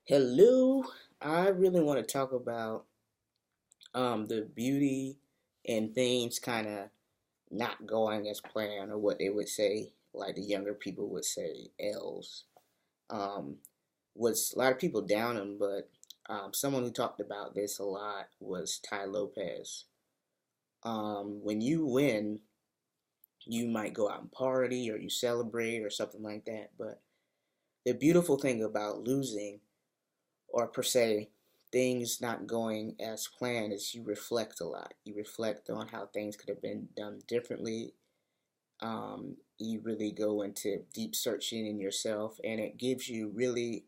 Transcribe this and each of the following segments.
Hello, I really want to talk about the beauty and things kind of not going as planned, or what they would say, like the younger people would say, L's. Um, was a lot of people down him, but someone who talked about this a lot was Ty Lopez. When you win, you might go out and party or you celebrate or something like that, but the beautiful thing about losing, or per se things not going as planned, is you reflect a lot. You reflect on how things could have been done differently. You really go into deep searching in yourself, and it gives you really,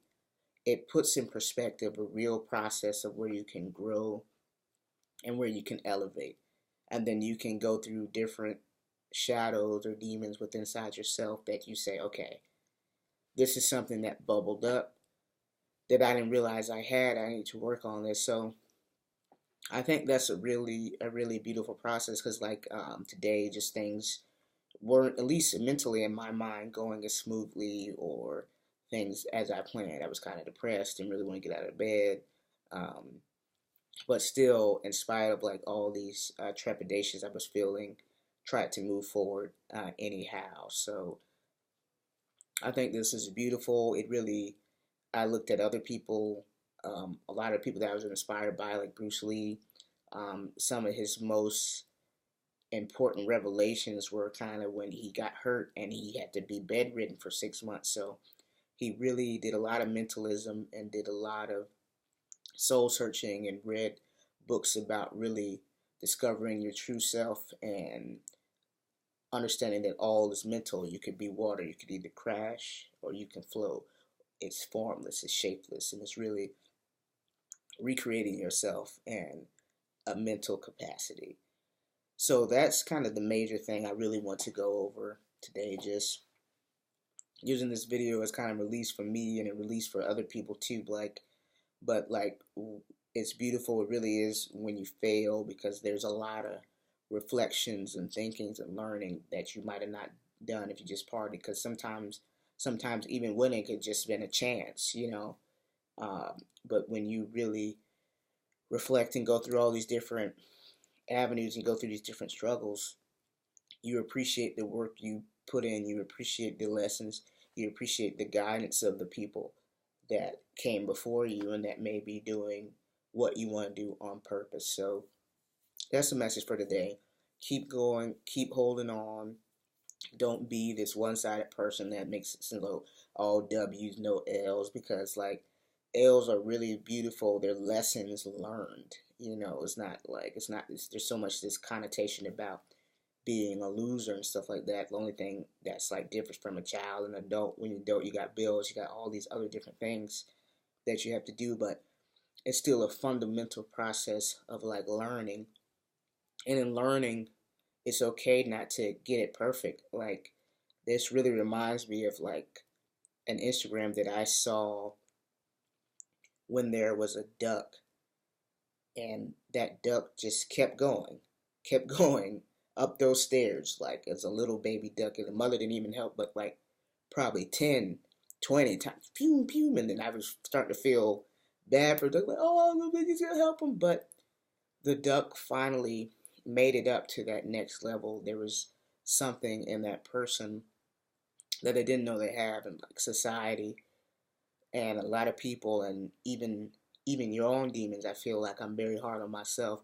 it puts in perspective a real process of where you can grow and where you can elevate. And then you can go through different shadows or demons within inside yourself that you say, okay, this is something that bubbled up that I didn't realize I had. I need to work on this. So I think that's a really beautiful process, because like today, just things weren't, at least mentally in my mind, going as smoothly or things as I planned. I was kind of depressed and really want to get out of bed. Um, but still, in spite of like all these trepidations I was feeling, tried to move forward anyhow. So I think this is beautiful. It really, I looked at other people, a lot of people that I was inspired by, like Bruce Lee. Some of his most important revelations were kind of when he got hurt and he had to be bedridden for 6 months. So he really did a lot of mentalism and did a lot of soul searching and read books about really discovering your true self and understanding that all is mental. You could be water, you could either crash or you can flow. It's formless, it's shapeless, and it's really recreating yourself and a mental capacity. So that's kind of the major thing I really want to go over today. Just using this video as kind of release for me and a release for other people too. But it's beautiful. It really is when you fail, because there's a lot of reflections and thinkings and learning that you might have not done if you just partied. Because sometimes even winning could just been a chance. But when you really reflect and go through all these different avenues and go through these different struggles, you appreciate the work you put in, you appreciate the lessons, you appreciate the guidance of the people that came before you and that may be doing what you want to do on purpose. So that's the message for today. Keep going, keep holding on. Don't be this one-sided person that makes it so all W's, no L's, because like L's are really beautiful. They're lessons learned. There's so much this connotation about being a loser and stuff like that. The only thing that's like different from a child and adult, when you're adult, you got bills, you got all these other different things that you have to do, but it's still a fundamental process of like learning. And in learning, it's okay not to get it perfect. Like, this really reminds me of like an Instagram that I saw when there was a duck, and that duck just kept going up those stairs like as a little baby duck, and the mother didn't even help but like probably 10, 20 times, pew pew, and then I was starting to feel bad for the duck, like, oh, I don't think he's gonna help him. But the duck finally made it up to that next level. There was something in that person that they didn't know they have, in like society and a lot of people, and even your own demons. I feel like I'm very hard on myself.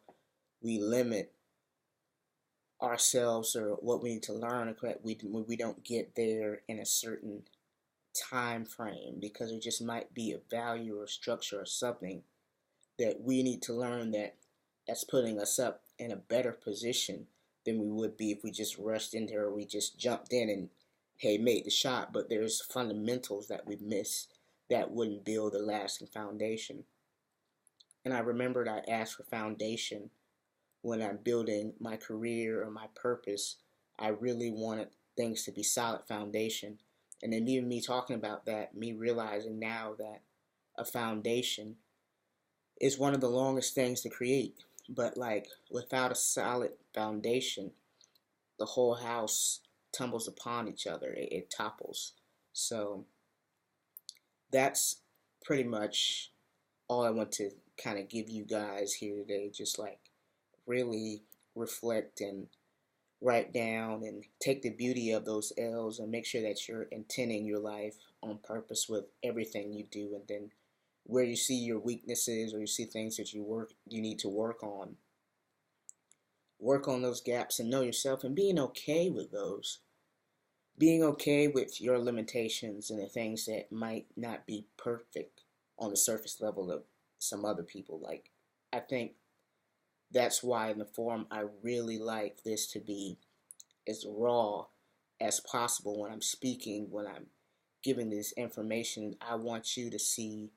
We limit ourselves or what we need to learn. We don't get there in a certain time frame, because there just might be a value or structure or something that we need to learn, that's putting us up in a better position than we would be if we just rushed in there or we just jumped in and, hey, made the shot. But there's fundamentals that we miss that wouldn't build a lasting foundation. And I remembered I asked for foundation when I'm building my career or my purpose. I really wanted things to be solid foundation. And then even me talking about that, me realizing now that a foundation is one of the longest things to create. But like without a solid foundation, the whole house tumbles upon each other. It topples. So that's pretty much all I want to kind of give you guys here today. Just like really reflect and write down and take the beauty of those L's and make sure that you're intending your life on purpose with everything you do. And then where you see your weaknesses or you see things that you need to work on those gaps and know yourself and being okay with those. Being okay with your limitations and the things that might not be perfect on the surface level of some other people. Like, I think that's why in the forum I really like this to be as raw as possible when I'm speaking, when I'm giving this information. I want you to see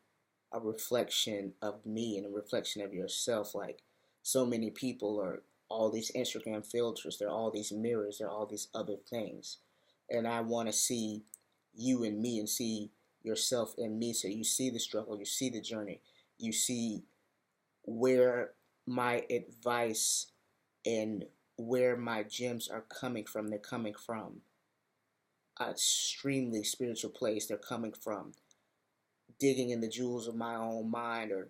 a reflection of me and a reflection of yourself. Like, so many people are all these Instagram filters, they're all these mirrors, they're all these other things. And I want to see you and me and see yourself in me, so you see the struggle, you see the journey, you see where my advice and where my gems are coming from. They're coming from an extremely spiritual place. They're coming from digging in the jewels of my own mind or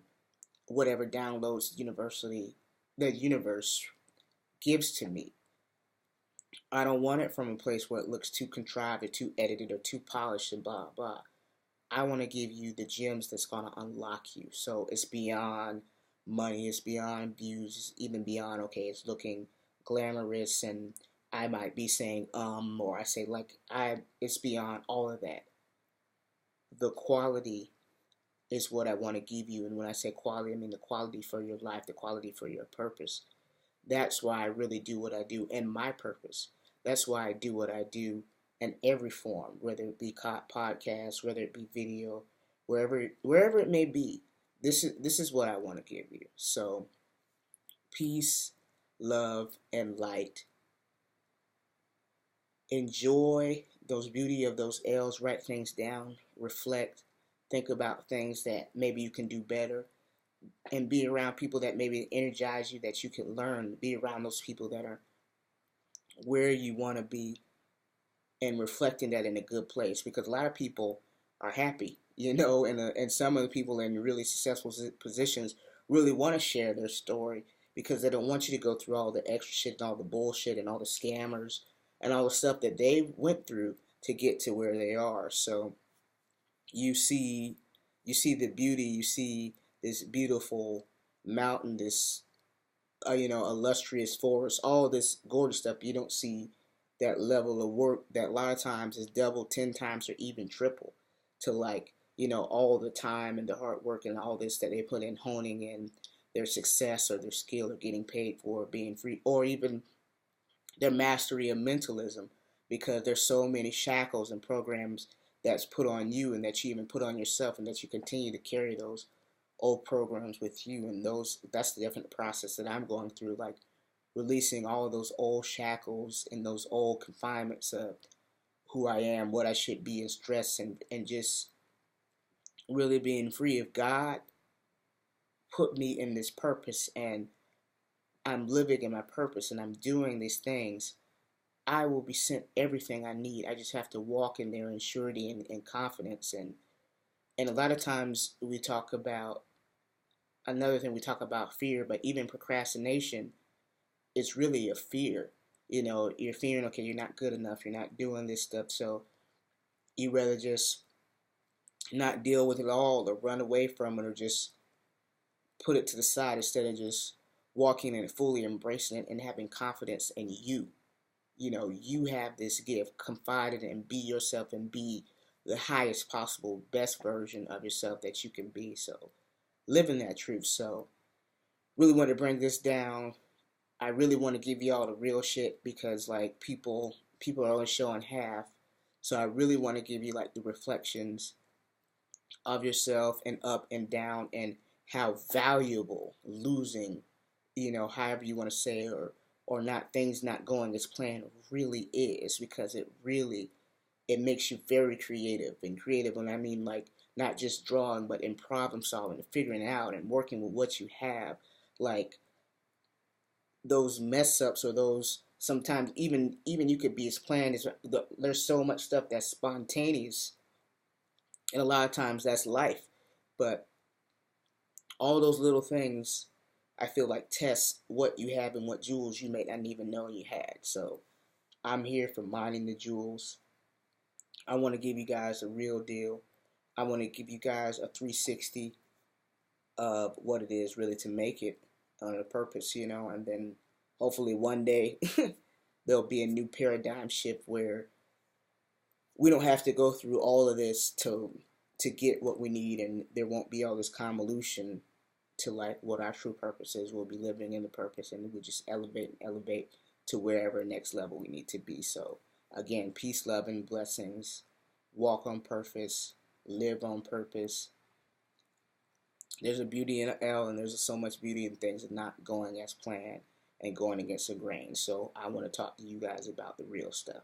whatever downloads the universe gives to me. I don't want it from a place where it looks too contrived or too edited or too polished and blah blah. I want to give you the gems that's going to unlock you. So it's beyond money, it's beyond views, it's even beyond, okay, it's looking glamorous and I might be saying or I say like it's beyond all of that. The quality is what I want to give you, and when I say quality, I mean the quality for your life, the quality for your purpose. That's why I really do what I do and my purpose. That's why I do what I do in every form, whether it be podcast, whether it be video, wherever it may be. This is what I want to give you. So, peace, love, and light. Enjoy those beauty of those L's. Write things down. Reflect. Think about things that maybe you can do better, and be around people that maybe energize you, that you can learn. Be around those people that are where you want to be and reflecting that in a good place, because a lot of people are happy, and some of the people in really successful positions really want to share their story because they don't want you to go through all the extra shit and all the bullshit and all the scammers and all the stuff that they went through to get to where they are. So you see the beauty, you see this beautiful mountain, this illustrious forest, all this gorgeous stuff. You don't see that level of work that a lot of times is double, 10 times, or even triple to, like, all the time and the hard work and all this that they put in honing in their success or their skill or getting paid for being free, or even their mastery of mentalism, because there's so many shackles and programs that's put on you and that you even put on yourself, and that you continue to carry those old programs with you. And that's the definite process that I'm going through, like releasing all of those old shackles and those old confinements of who I am, what I should be, and stress, and just really being free. If God put me in this purpose and I'm living in my purpose and I'm doing these things, I will be sent everything I need. I just have to walk in there in surety and confidence. And a lot of times another thing we talk about fear, but even procrastination, it's really a fear. You're fearing, okay, you're not good enough, you're not doing this stuff, so you rather just not deal with it all or run away from it or just put it to the side instead of just walking in it, fully embracing it and having confidence in you. You have this gift. Confide in it and be yourself and be the highest possible, best version of yourself that you can be. So, live in that truth. So, really want to bring this down. I really want to give y'all the real shit, because like people are only showing half. So I really want to give you like the reflections of yourself and up and down, and how valuable losing, however you want to say, or not, things not going as planned really is, because it makes you very creative. And creative when I mean like not just drawing, but in problem solving and figuring out and working with what you have. Like those mess ups, or those sometimes even you could be as planned as there's so much stuff that's spontaneous, and a lot of times that's life. But all those little things, I feel like test what you have and what jewels you may not even know you had. So I'm here for mining the jewels. I want to give you guys a real deal. I want to give you guys a 360 of what it is really to make it on a purpose, and then hopefully one day there'll be a new paradigm shift where we don't have to go through all of this to get what we need, and there won't be all this convolution to like what our true purpose is. We'll be living in the purpose, and we'll just elevate to wherever next level we need to be. So again, peace, love, and blessings. Walk on purpose, live on purpose. There's a beauty in an L, and there's so much beauty in things not going as planned and going against the grain. So I want to talk to you guys about the real stuff.